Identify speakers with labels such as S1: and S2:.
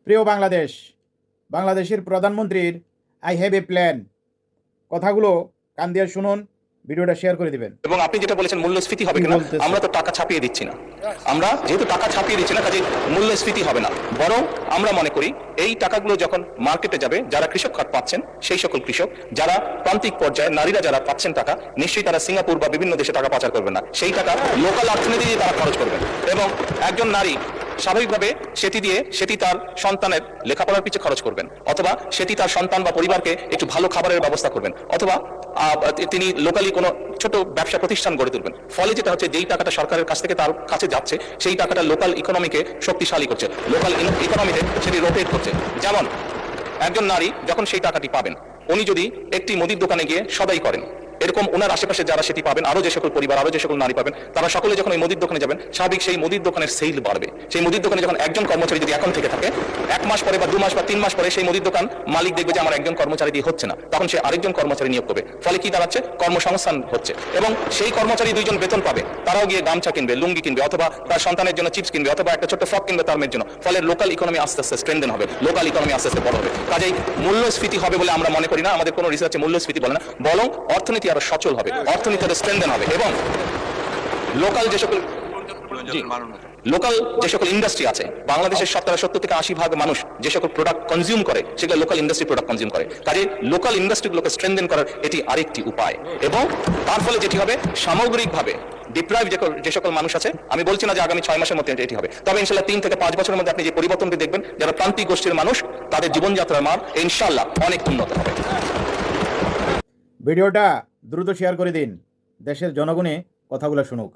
S1: প্রিয় বাংলাদেশ, বাংলাদেশের প্রধানমন্ত্রীর আই হ্যাভ এ প্ল্যান কথাগুলো কান দিয়ে শুনুন, ভিডিওটা শেয়ার করে দিবেন।
S2: এবং আপনি যেটা বলেছেন মূল্যস্ফীতি হবে কিনা, আমরা তো টাকা ছাপিয়ে দিচ্ছি না। আমরা যেহেতু টাকা ছাপিয়ে দিচ্ছি না, কাজে মূল্যস্ফীতি হবে না। বরং আমরা মনে করি এই টাকাগুলো যখন মার্কেটে যাবে, যারা কৃষক খাত পাচ্ছেন সেই সকল কৃষক, যারা প্রান্তিক পর্যায়ে নারীরা যারা পাচ্ছেন টাকা, নিশ্চয়ই তারা সিঙ্গাপুর বা বিভিন্ন দেশে টাকা পাচার করবেন না। সেই টাকা লোকাল অর্থনীতি দিয়ে তারা খরচ করবেন। এবং একজন নারী স্বাভাবিকভাবে সেটি তার সন্তানের লেখাপড়ার পিছনে খরচ করবেন, অথবা সেটি তার সন্তান বা পরিবারকে একটু ভালো খাবারের ব্যবস্থা করবেন, অথবা তিনি লোকালি কোনো ছোট ব্যবসা প্রতিষ্ঠান গড়ে তুলবেন। ফলে যেটা হচ্ছে, যেই টাকাটা সরকারের কাছ থেকে তার কাছে যাচ্ছে, সেই টাকাটা লোকাল ইকোনমিকে শক্তিশালী করছে, লোকাল ইকোনমিতে সেটি রোটেট করছে। যেমন একজন নারী যখন সেই টাকাটি পাবেন, উনি যদি একটি মুদির দোকানে গিয়ে সদাই করেন, এরকম ওনার আশেপাশে যারা সেটি পাবেন, আরো যে সকল পরিবার, আরো যে সকল নারী পাবেন, তারা সকলে যখন ওই মুদির দোকানে যাবেন, স্বাভাবিক সেই মুদির দোকানের সেল বাড়বে। সেই মুদির দোকানে যখন একজন কর্মচারী যদি এখন থেকে থাকে, 1 মাস পরে বা 2 মাস বা 3 মাস পরে সেই মুদির দোকান মালিক দেখবে যে আমার একজন কর্মচারী দিয়ে হচ্ছে না, তখন সে আরেকজন কর্মচারী নিয়োগ করবে। ফলে কি দাঁড়াচ্ছে, কর্মসংস্থান হচ্ছে। এবং সেই কর্মচারী 2 জন বেতন পাবে, তারাও গিয়ে গামছা কিনবে, লুঙ্গি কিনবে, অথবা তার সন্তানের জন্য চিপস কিনবে, অথবা একটা ছোট্ট ফ্রক কিনবে তার মেয়ের জন্য। ফলে লোকাল ইকোনমি আস্তে আস্তে স্ট্রেনদেন হবে, লোকাল ইকোনমি আস্তে আস্তে বড় হবে। কাজেই মূল্যস্ফীতি হবে বলে আমরা মনে করি না, আমাদের কোনো রিসার্চে মূল্যস্ফীতি বলে না, বরং অর্থনীতি আরো সচল হবে, অর্থনীতি আরো স্ট্রেনদেন হবে। এবং লোকাল যে সকল ইন্ডাস্ট্রি আছে, বাংলাদেশের 70 থেকে 80% মানুষ যে সকল প্রোডাক্ট কনজিউম করে, সেগুলো লোকাল ইন্ডাস্ট্রি প্রোডাক্ট কনজিউম করে। কাজে লোকাল ইন্ডাস্ট্রিগুলোকে স্ট্রেনদেন করার এটি আরেকটি উপায়। এবং তার ফলে যেটি হবে, সামগ্রিকভাবে ডিপ্রাইভ যে সকল মানুষ আছে, আমি বলছি না যে আগামী 6 মাসের মধ্যে এটি হবে, তবে ইনশাল্লাহ 3 থেকে 5 বছরের মধ্যে আপনি যে পরিবর্তনটি দেখবেন, যারা প্রান্তিক গোষ্ঠীর মানুষ, তাদের জীবনযাত্রার মান ইনশাল্লাহ অনেক উন্নত হবে।
S1: ভিডিওটা দ্রুত শেয়ার করে দিন, দেশের জনগণে কথাগুলো শুনুক।